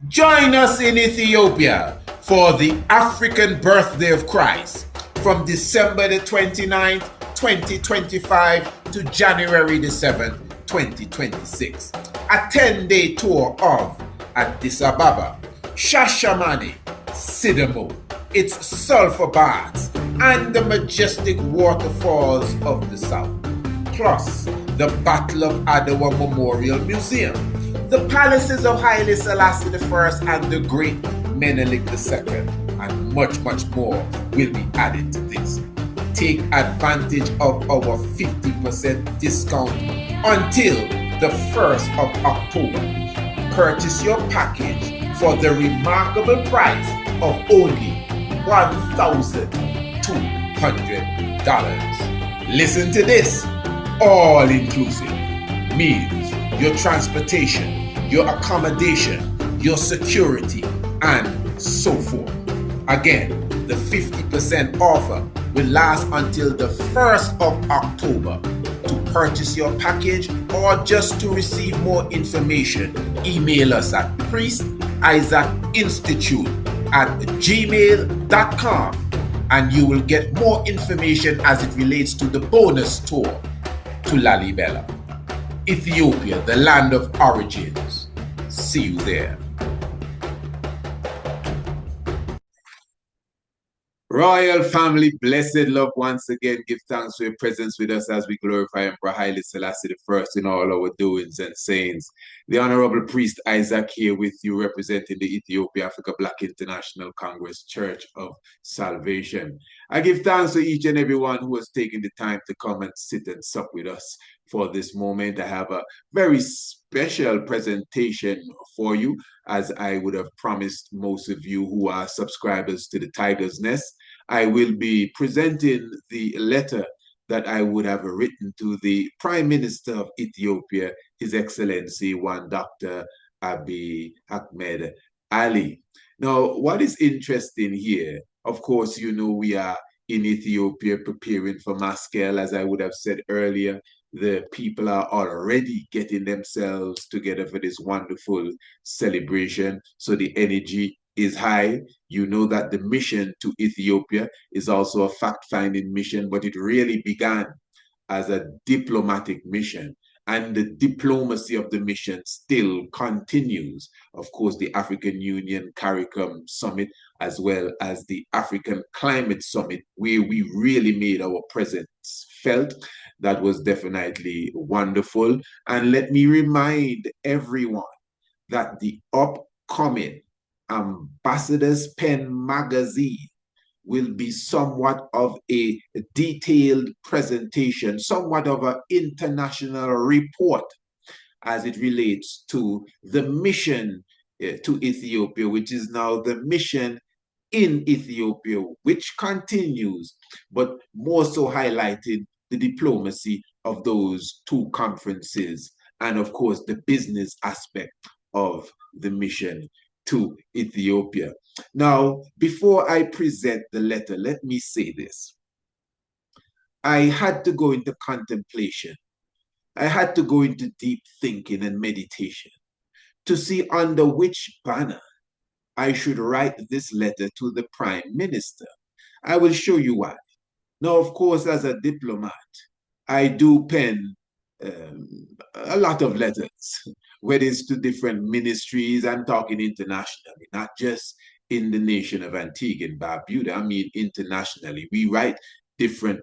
Join us in Ethiopia for the African birthday of Christ from December the 29th, 2025 to January the 7th, 2026. A 10-day tour of Addis Ababa, Shashamane, Sidamo, its sulfur baths, and the majestic waterfalls of the south. Plus, the Battle of Adwa Memorial Museum, the palaces of Haile Selassie I and the great Menelik II, and much, much more will be added to this. Take advantage of our 50% discount until the 1st of October. Purchase your package for the remarkable price of only $1,200. Listen to this. All inclusive means your transportation, your accommodation, your security, and so forth. Again, the 50% offer will last until the 1st of October. To purchase your package or just to receive more information, email us at priestisaacinstitute@gmail.com and you will get more information as it relates to the bonus tour to Lalibela, Ethiopia, the land of origins. See you there. Royal family, blessed love, once again, give thanks for your presence with us as we glorify Emperor Haile Selassie I in all our doings and sayings. The Honorable Priest Isaac here with you, representing the Ethiopia Africa Black International Congress Church of Salvation. I give thanks to each and every one who has taken the time to come and sit and sup with us for this moment. I have a very special presentation for you, as I would have promised most of you who are subscribers to the Tiger's Nest. I will be presenting the letter that I would have written to the Prime Minister of Ethiopia, His Excellency, one Dr. Abiy Ahmed Ali. Now, what is interesting here, of course, you know, we are in Ethiopia preparing for Maskell, as I would have said earlier. The people are already getting themselves together for this wonderful celebration. So the energy is high. You know that the mission to Ethiopia is also a fact-finding mission, but it really began as a diplomatic mission. And the diplomacy of the mission still continues. Of course, the African Union CARICOM Summit, as well as the African Climate Summit, where we really made our presence felt. That was definitely wonderful. And let me remind everyone that the upcoming Ambassador's Pen magazine will be somewhat of a detailed presentation, somewhat of an international report as it relates to the mission to Ethiopia, which is now the mission in Ethiopia, which continues, but more so highlighted the diplomacy of those two conferences and, of course, the business aspect of the mission to Ethiopia. Now, before I present the letter, let me say this. I had to go into contemplation. I had to go into deep thinking and meditation to see under which banner I should write this letter to the Prime Minister. I will show you why. Now, of course, as a diplomat, I do pen a lot of letters, whether it's to different ministries. I'm talking internationally, not just in the nation of Antigua and Barbuda. I mean internationally. We write different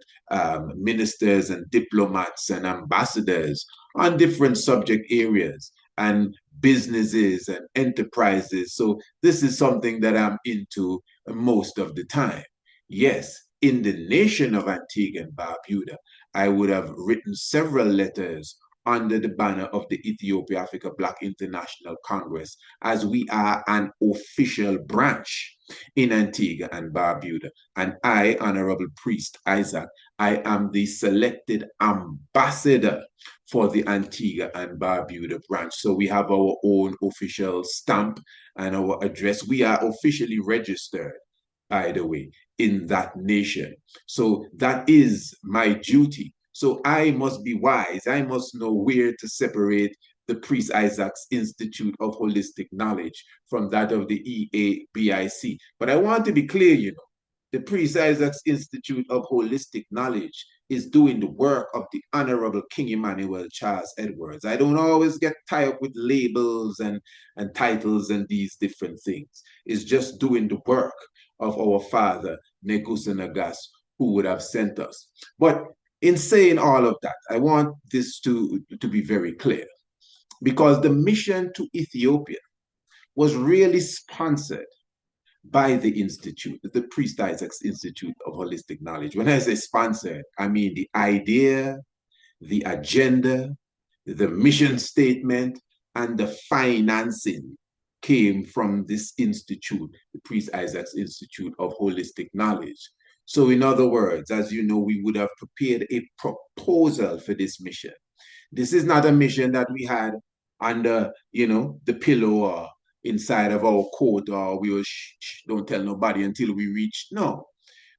ministers and diplomats and ambassadors on different subject areas and businesses and enterprises. So this is something that I'm into most of the time. Yes, in the nation of Antigua and Barbuda, I would have written several letters under the banner of the Ethiopia Africa Black International Congress, as we are an official branch in Antigua and Barbuda. And I, Honorable Priest Isaac, I am the selected ambassador for the Antigua and Barbuda branch. So we have our own official stamp and our address. We are officially registered, by the way, in that nation. So that is my duty. So I must be wise. I must know where to separate the Priest Isaac's Institute of Holistic Knowledge from that of the EABIC. But I want to be clear, the Priest Isaac's Institute of Holistic Knowledge is doing the work of the Honorable King Emmanuel Charles Edwards. I don't always get tied up with labels and titles and these different things. It's just doing the work of our father, Negusa Nagas, who would have sent us. But in saying all of that, I want this to be very clear, because the mission to Ethiopia was really sponsored by the Institute, the Priest Isaac's Institute of Holistic Knowledge. When I say sponsored, I mean the idea, the agenda, the mission statement, and the financing came from this institute, the Priest Isaac's Institute of Holistic Knowledge. So in other words, as you know, we would have prepared a proposal for this mission. This is not a mission that we had under, the pillow or inside of our coat, or we were, don't tell nobody until we reached. No,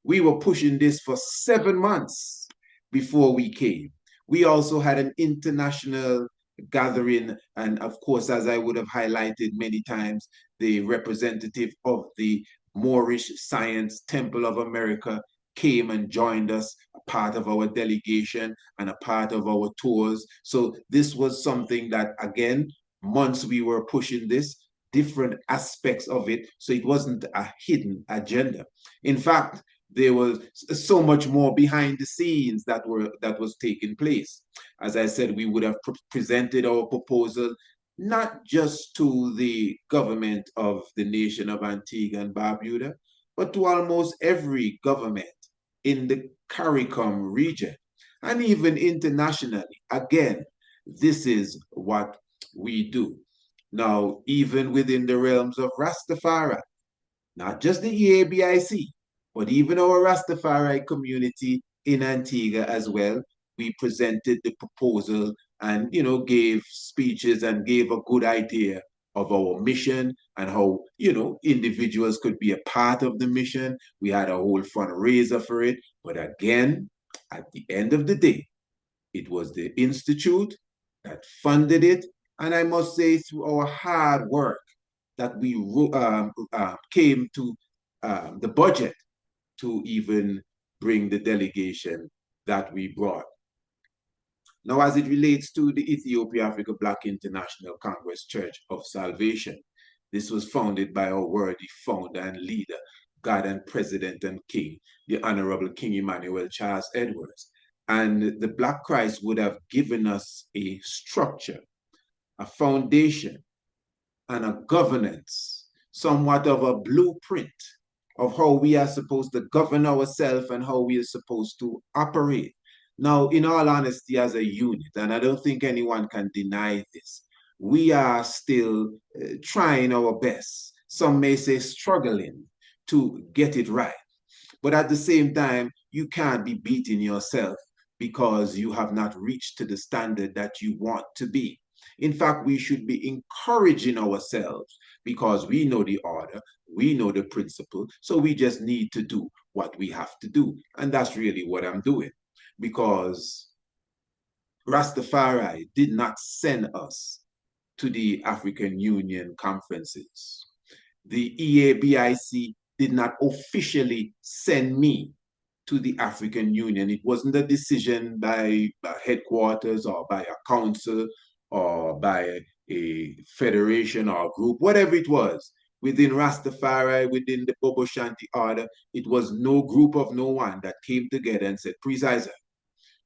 we were pushing this for 7 months before we came. We also had an international gathering. And of course, as I would have highlighted many times, the representative of the Moorish Science Temple of America came and joined us, a part of our delegation and a part of our tours. So this was something that, again, months we were pushing this, different aspects of it. So it wasn't a hidden agenda. In fact, there was so much more behind the scenes that was taking place. As I said, we would have presented our proposal not just to the government of the nation of Antigua and Barbuda, but to almost every government in the CARICOM region, and even internationally. Again, this is what we do. Now, even within the realms of Rastafari, not just the EABIC, but even our Rastafari community in Antigua as well, we presented the proposal and, gave speeches and gave a good idea of our mission and how, individuals could be a part of the mission. We had a whole fundraiser for it. But again, at the end of the day, it was the Institute that funded it. And I must say, through our hard work, that we came to the budget to even bring the delegation that we brought. Now, as it relates to the Ethiopia Africa Black International Congress Church of Salvation, this was founded by our worthy founder and leader, God and President and King, the Honorable King Emmanuel Charles Edwards. And the Black Christ would have given us a structure, a foundation, and a governance, somewhat of a blueprint of how we are supposed to govern ourselves and how we are supposed to operate. Now, in all honesty, as a unit, and I don't think anyone can deny this, we are still trying our best. Some may say struggling to get it right. But at the same time, you can't be beating yourself because you have not reached to the standard that you want to be. In fact, we should be encouraging ourselves because we know the order, we know the principle, so we just need to do what we have to do. And that's really what I'm doing, because Rastafari did not send us to the African Union conferences. The EABIC did not officially send me to the African Union. It wasn't a decision by headquarters or by a council or by a federation or a group, whatever it was. Within Rastafari, within the Bobo Shanti order, it was no group of no one that came together and said, Priest Isaac,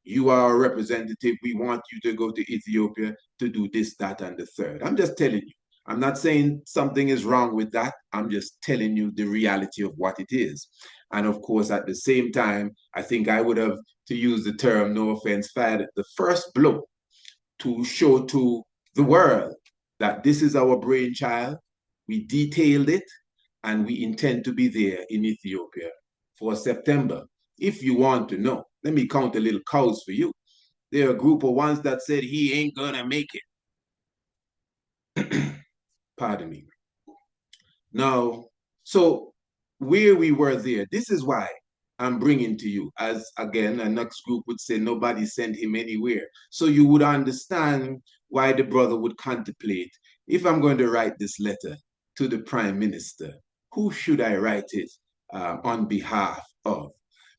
you are a representative. We want you to go to Ethiopia to do this, that, and the third. I'm just telling you. I'm not saying something is wrong with that. I'm just telling you the reality of what it is. And of course, at the same time, I think I would have, to use the term, no offense, fired the first blow to show to the world that this is our brainchild. We detailed it, and we intend to be there in Ethiopia for September. If you want to know, let me count a little cows for you. There are a group of ones that said he ain't gonna make it. Pardon me. Now, so where we were there, this is why I'm bringing to you, as again, a next group would say, nobody sent him anywhere. So you would understand why the brother would contemplate, if I'm going to write this letter to the prime minister, who should I write it on behalf of?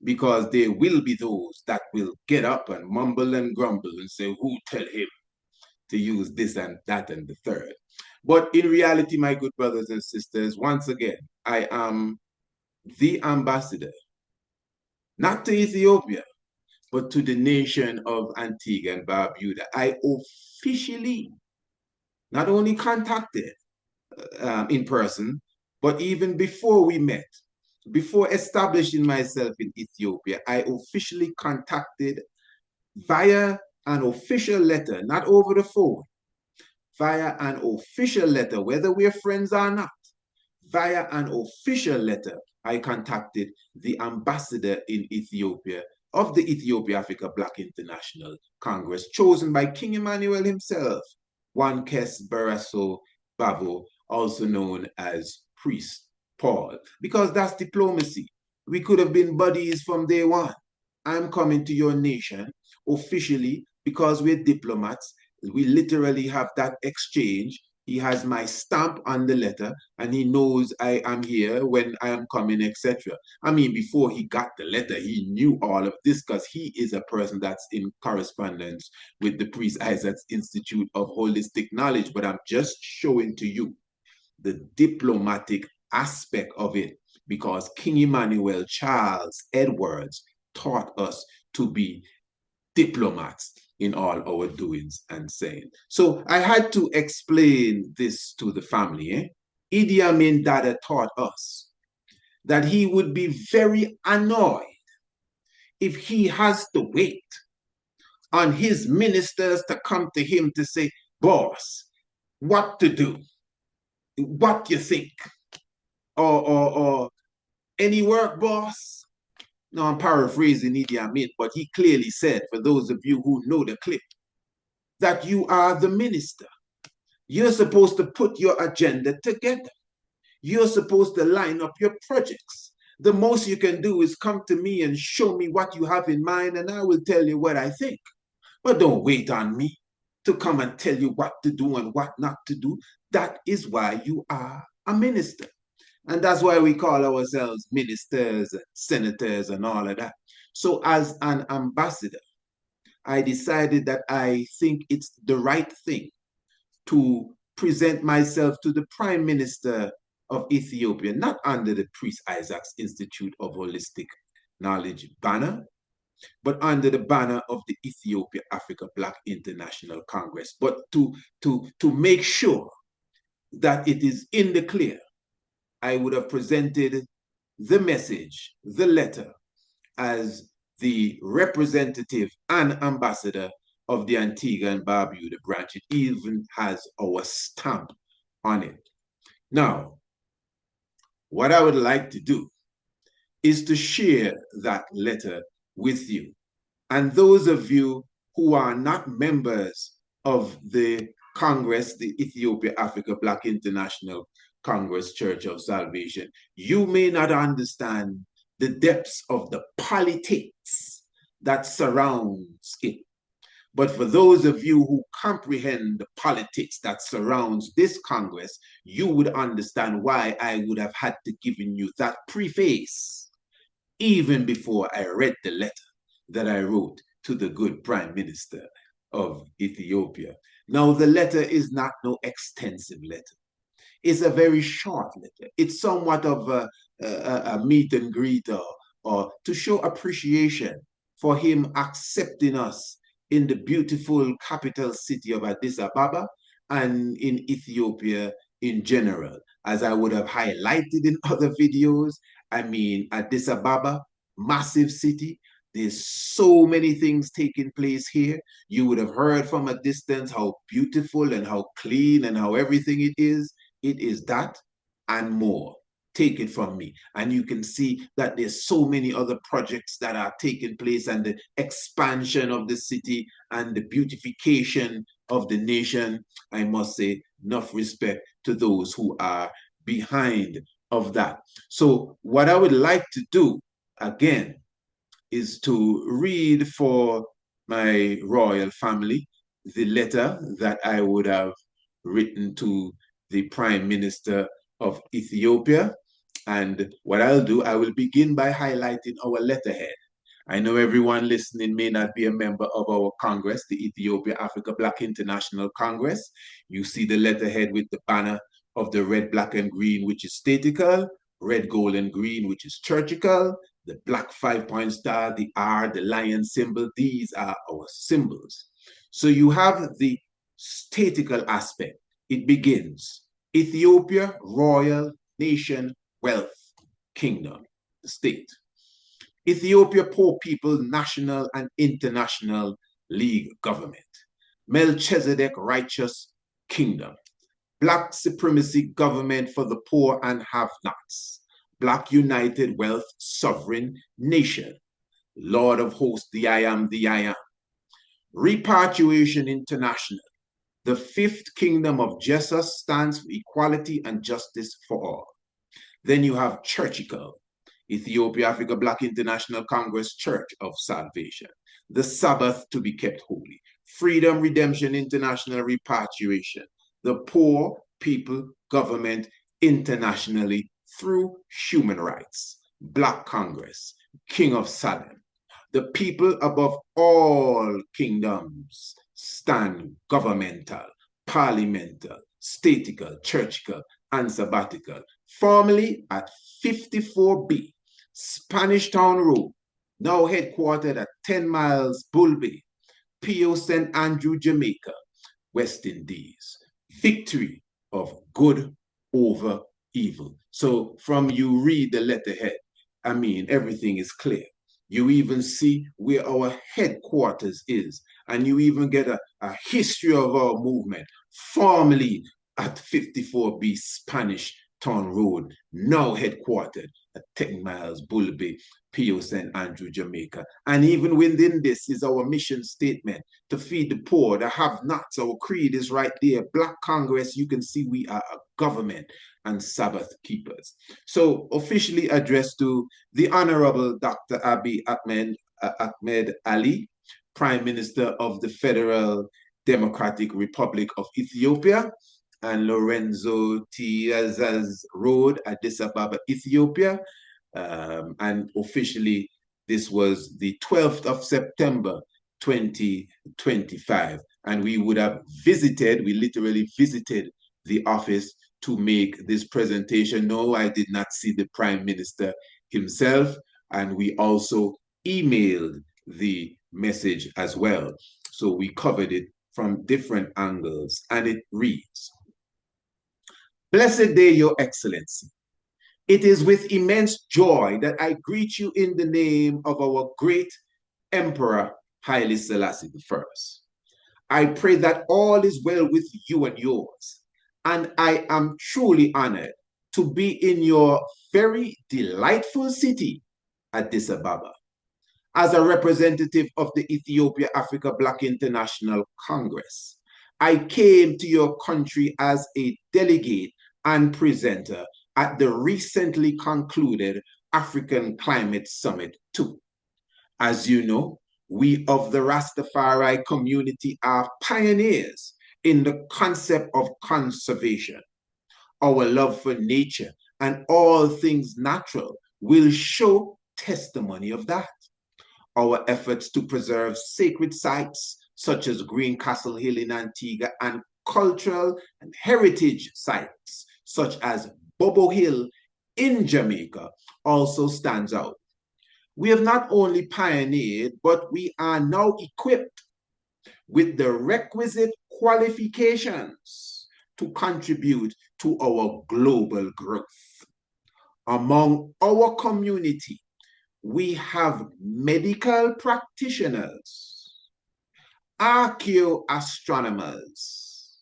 Because there will be those that will get up and mumble and grumble and say, who tell him to use this and that and the third? But in reality, my good brothers and sisters, once again, I am the ambassador, not to Ethiopia, but to the nation of Antigua and Barbuda. I officially not only contacted in person, but even before we met, before establishing myself in Ethiopia, I officially contacted via an official letter, not over the phone, via an official letter, whether we're friends or not, via an official letter, I contacted the ambassador in Ethiopia of the Ethiopia Africa Black International Congress, chosen by King Emmanuel himself, Wankes Barasso Babo, also known as Priest Paul, because that's diplomacy. We could have been buddies from day one. I'm coming to your nation officially because we're diplomats. We literally have that exchange. He has my stamp on the letter and he knows I am here when I am coming, etc. I mean, before he got the letter, he knew all of this because he is a person that's in correspondence with the Priest Isaac's Institute of Holistic Knowledge. But I'm just showing to you the diplomatic aspect of it because King Emmanuel Charles Edwards taught us to be diplomats in all our doings and saying. So I had to explain this to the family. Idi Amin Dada taught us that he would be very annoyed if he has to wait on his ministers to come to him to say, boss, what to do, what you think, or any work, boss. Now I'm paraphrasing Idi Amin, but he clearly said, for those of you who know the clip, that you are the minister. You're supposed to put your agenda together. You're supposed to line up your projects. The most you can do is come to me and show me what you have in mind, and I will tell you what I think. But don't wait on me to come and tell you what to do and what not to do. That is why you are a minister. And that's why we call ourselves ministers and senators and all of that. So as an ambassador, I decided that I think it's the right thing to present myself to the Prime Minister of Ethiopia, not under the Priest Isaac's Institute of Holistic Knowledge banner, but under the banner of the Ethiopia Africa Black International Congress, but to make sure that it is in the clear. I would have presented the message, the letter, as the representative and ambassador of the Antigua and Barbuda branch. It even has our stamp on it. Now, what I would like to do is to share that letter with you. And those of you who are not members of the Congress, the Ethiopia Africa Black International Congress Church of Salvation, you may not understand the depths of the politics that surrounds it. But for those of you who comprehend the politics that surrounds this Congress, you would understand why I would have had to give you that preface even before I read the letter that I wrote to the good Prime Minister of Ethiopia. Now, the letter is not no extensive letter. It's a very short letter. It's somewhat of a meet and greet or to show appreciation for him accepting us in the beautiful capital city of Addis Ababa and in Ethiopia in general. As I would have highlighted in other videos, I mean, Addis Ababa, massive city. There's so many things taking place here. You would have heard from a distance how beautiful and how clean and how everything it is. It is that and more. Take it from me. And you can see that there's so many other projects that are taking place and the expansion of the city and the beautification of the nation. I must say, enough respect to those who are behind of that. So what I would like to do, again, is to read for my royal family the letter that I would have written to the Prime Minister of Ethiopia. And what I'll do, I will begin by highlighting our letterhead. I know everyone listening may not be a member of our Congress, the Ethiopia Africa Black International Congress. You see the letterhead with the banner of the red, black, and green, which is statical, red, gold, and green, which is churchical, the black 5-point star, the R, the lion symbol. These are our symbols. So you have the statical aspect. It begins Ethiopia, royal, nation, wealth, kingdom, state. Ethiopia Poor People National and International League Government. Melchizedek Righteous Kingdom. Black Supremacy Government for the Poor and Have-Nots. Black United Wealth Sovereign Nation. Lord of Hosts, the I Am, the I Am. Repatriation International. The Fifth Kingdom of Jesus stands for equality and justice for all. Then you have churchical. Ethiopia Africa Black International Congress Church of Salvation. The Sabbath to be kept holy. Freedom Redemption International Repatriation. The Poor People Government internationally through human rights. Black Congress. King of Salem. The people above all kingdoms stand governmental, parliamental, statical, churchical, and sabbatical. Formerly at 54B, Spanish Town Road, now headquartered at 10 miles Bull Bay, P.O. St. Andrew, Jamaica, West Indies. Victory of good over evil. So from you read the letterhead, I mean, everything is clear. You even see where our headquarters is, and you even get a history of our movement, formerly at 54B Spanish Town Road, now headquartered at 10 miles Bull Bay, P.O. St. Andrew, Jamaica. And even within this is our mission statement to feed the poor, the have-nots. Our creed is right there. Black Congress, you can see we are a government and Sabbath keepers. So officially addressed to the Honorable Dr. Abiy Ahmed Ali, Prime Minister of the Federal Democratic Republic of Ethiopia, and Lorenzo Tiazaz Road, Addis Ababa, Ethiopia. And officially, this was the 12th of September, 2025. And we would have visited, we literally visited the office to make this presentation. No, I did not see the Prime Minister himself. And we also emailed the message as well. So we covered it from different angles, and it reads, Blessed day, Your Excellency. It is with immense joy that I greet you in the name of our great Emperor Haile Selassie I. I pray that all is well with you and yours, and I am truly honored to be in your very delightful city, Addis Ababa, as a representative of the Ethiopia Africa Black International Congress. I came to your country as a delegate and presenter at the recently concluded African Climate Summit 2. As you know, we of the Rastafari community are pioneers in the concept of conservation. Our love for nature and all things natural will show testimony of that. Our efforts to preserve sacred sites such as Greencastle Hill in Antigua and cultural and heritage sites such as Bobo Hill in Jamaica also stands out. We have not only pioneered, but we are now equipped with the requisite qualifications to contribute to our global growth. Among our community, we have medical practitioners, archaeoastronomers,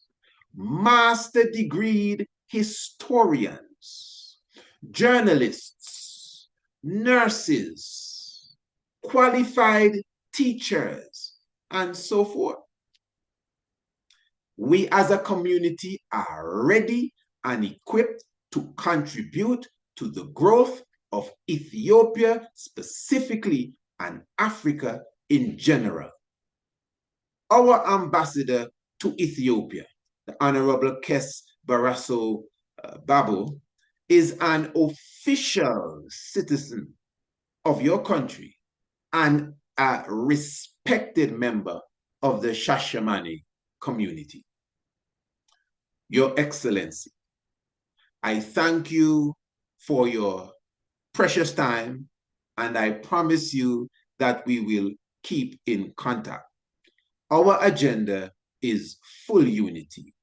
master degreed historians, journalists, nurses, qualified teachers, and so forth. We as a community are ready and equipped to contribute to the growth of Ethiopia specifically and Africa in general. our ambassador to Ethiopia, the Honorable Kes Barrasso Babu, is an official citizen of your country and a respected member of the Shashamane community. Your Excellency, I thank you for your precious time, and I promise you that we will keep in contact. Our agenda is full unity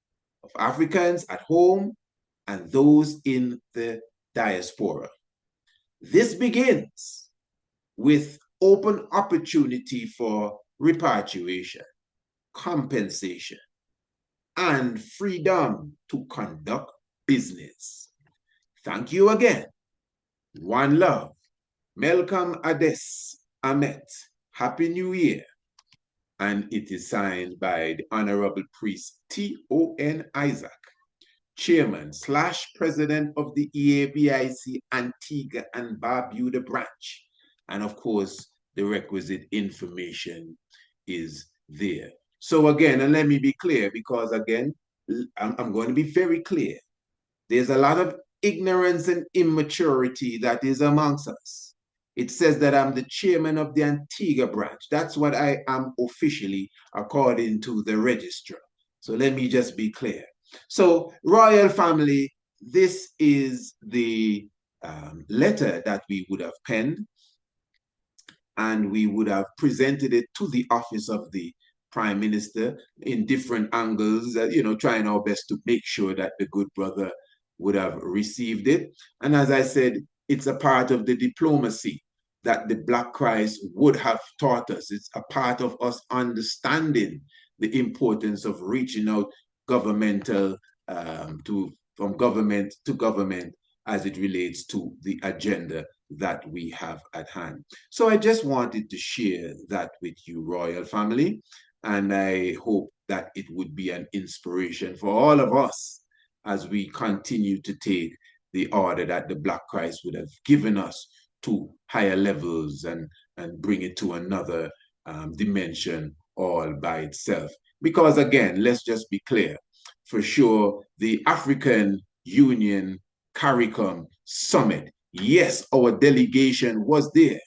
of Africans at home and those in the diaspora. This begins with open opportunity for repatriation, compensation, and freedom to conduct business. Thank you again. One love. Melkam Ades Ahmed. Happy New Year. And it is signed by the Honorable Priest T.O.N. Isaac, Chairman / President of the EABIC Antigua and Barbuda branch. And of course, the requisite information is there. So again, and let me be clear, because again, I'm going to be very clear. There's a lot of ignorance and immaturity that is amongst us. It says that I'm the chairman of the Antigua branch. That's what I am officially, according to the registrar. So let me just be clear. So, royal family, this is the letter that we would have penned, and we would have presented it to the office of the Prime Minister in different angles, trying our best to make sure that the good brother would have received it. And as I said, it's a part of the diplomacy that the Black Christ would have taught us. It's a part of us understanding the importance of reaching out governmental from government to government as it relates to the agenda that we have at hand. So I just wanted to share that with you, royal family, and I hope that it would be an inspiration for all of us as we continue to take the order that the Black Christ would have given us to higher levels and bring it to another dimension all by itself. Because again, let's just be clear, for sure, the African Union CARICOM Summit, yes, our delegation was there,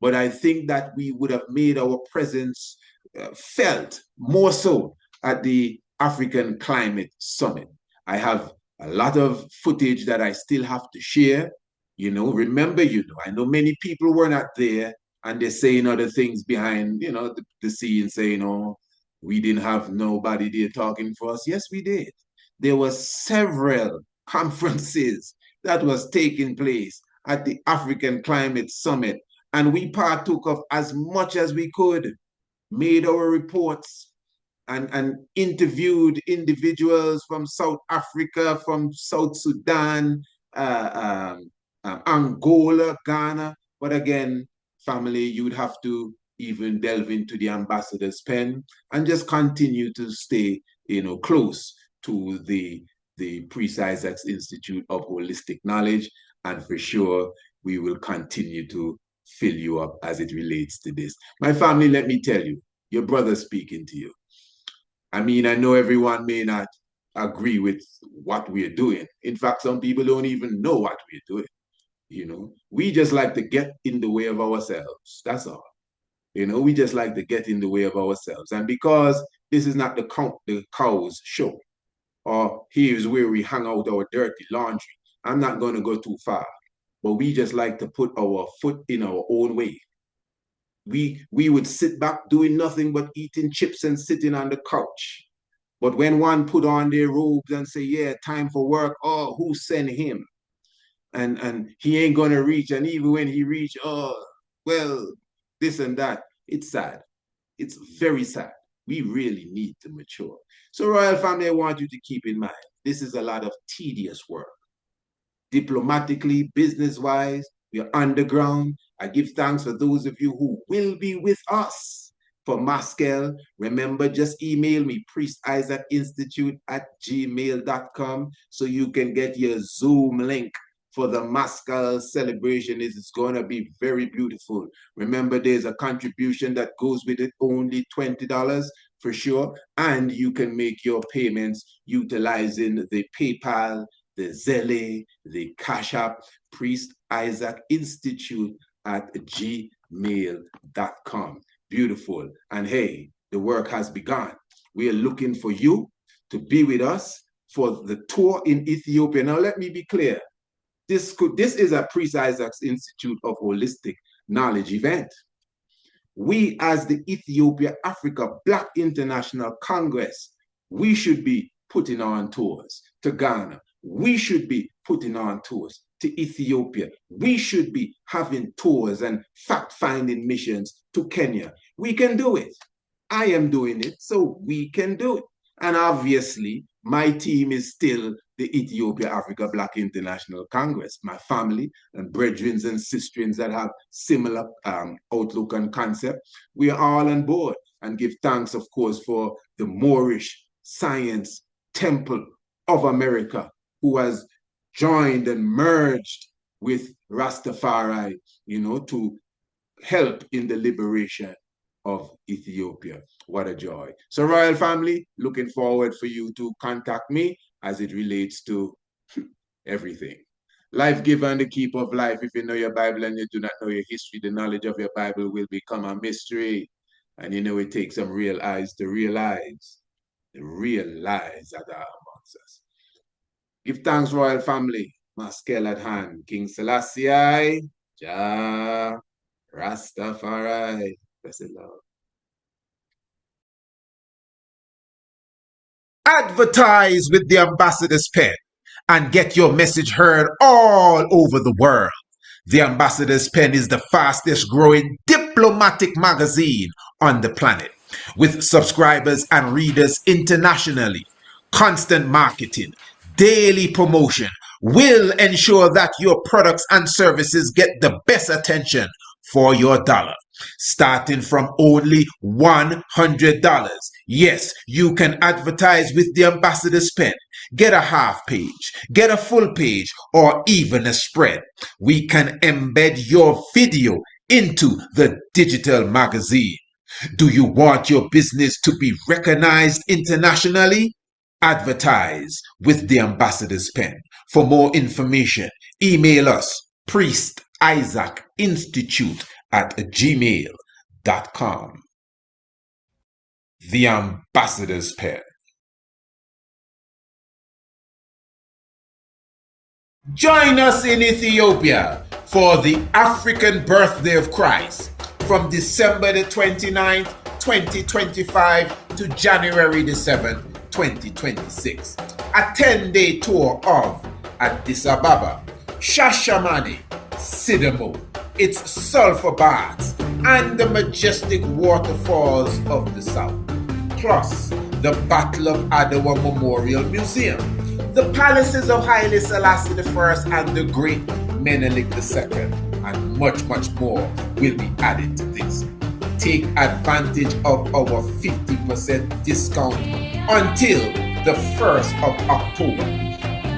but I think that we would have made our presence felt more so at the African Climate Summit. I have a lot of footage that I still have to share. Remember, I know many people were not there, and they're saying other things behind, the scene, saying, oh, we didn't have nobody there talking for us. Yes, we did. There were several conferences that was taking place at the African Climate Summit, and we partook of as much as we could, made our reports, and interviewed individuals from South Africa, from South Sudan, Angola, Ghana. But again, family, you'd have to even delve into the ambassador's pen and just continue to stay, close to the Priest Isaac's Institute of Holistic Knowledge. And for sure, we will continue to fill you up as it relates to this. My family, let me tell you, your brother speaking to you. I mean, I know everyone may not agree with what we're doing. In fact, some people don't even know what we're doing. We just like to get in the way of ourselves. That's all. We just like to get in the way of ourselves. And because this is not the cow's show, or here's where we hang out our dirty laundry, I'm not going to go too far. But we just like to put our foot in our own way. We would sit back doing nothing but eating chips and sitting on the couch. But when one put on their robes and say, yeah, time for work, oh, who sent him? And he ain't gonna reach. And even when he reach, oh, well, this and that. It's sad. It's very sad. We really need to mature. So, royal family, I want you to keep in mind, this is a lot of tedious work. Diplomatically, business-wise, we are underground. I give thanks for those of you who will be with us for Moscow. Remember, just email me, priestisaacinstitute@gmail.com, so you can get your Zoom link for the Moscow celebration. It's going to be very beautiful. Remember, there's a contribution that goes with it, only $20. for sure. And you can make your payments utilizing the PayPal, the Zelle, the Cash App, Priest Isaac Institute at gmail.com. Beautiful. And hey, the work has begun. We are looking for you to be with us for the tour in Ethiopia. Now, let me be clear. This is a Priest Isaac's Institute of Holistic Knowledge event. We, as the Ethiopia Africa Black International Congress, we should be putting on tours to Ghana. We should be putting on tours to Ethiopia. We should be having tours and fact-finding missions to Kenya. We can do it. I am doing it, so we can do it. And obviously, my team is still the Ethiopia Africa Black International Congress. My family and brethren and sisterins that have similar outlook and concept, we are all on board, and give thanks, of course, for the Moorish Science Temple of America, who has joined and merged with Rastafari, to help in the liberation of Ethiopia. What a joy. So, Royal Family, looking forward for you to contact me as it relates to everything. Life giver and the keeper of life. If you know your Bible and you do not know your history, the knowledge of your Bible will become a mystery. And it takes some real eyes to realize the real lies that are amongst us. Give thanks, Royal Family. Maskel at hand. King Selassie, Jah, Rastafari. Blessed Lord. Advertise with the Ambassador's Pen and get your message heard all over the world. The Ambassador's Pen is the fastest growing diplomatic magazine on the planet, with subscribers and readers internationally. Constant marketing, daily promotion will ensure that your products and services get the best attention for your dollar. Starting from only $100. Yes, you can advertise with the Ambassador's Pen. Get a half page, get a full page, or even a spread. We can embed your video into the digital magazine. Do you want your business to be recognized internationally? Advertise with the Ambassador's Pen. For more information, email us, Priest Isaac Institute at gmail.com. The Ambassador's Pen. Join us in Ethiopia for the African birthday of Christ from December the 29th, 2025 to January the 7th, 2026. A 10-day tour of Addis Ababa, Shashamane, Sidamo, its sulfur baths, and the majestic waterfalls of the south, plus the Battle of Adwa Memorial Museum, the palaces of Haile Selassie I and the great Menelik II, and much, much more will be added to this. Take advantage of our 50% discount until the 1st of October.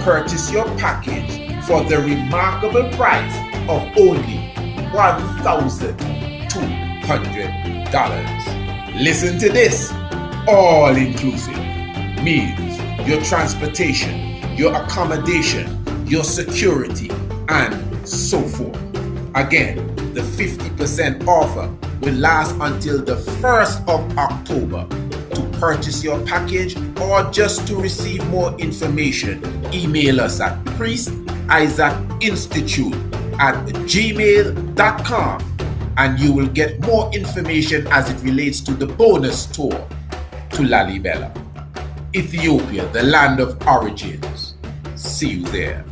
Purchase your package for the remarkable price of only $1,200. Listen to this. All inclusive means your transportation, your accommodation, your security, and so forth. Again, the 50% offer will last until the 1st of October. To purchase your package or just to receive more information, email us at priestisaacinstitute@gmail.com and you will get more information as it relates to the bonus tour to Lalibela, Ethiopia, the land of origins. See you there.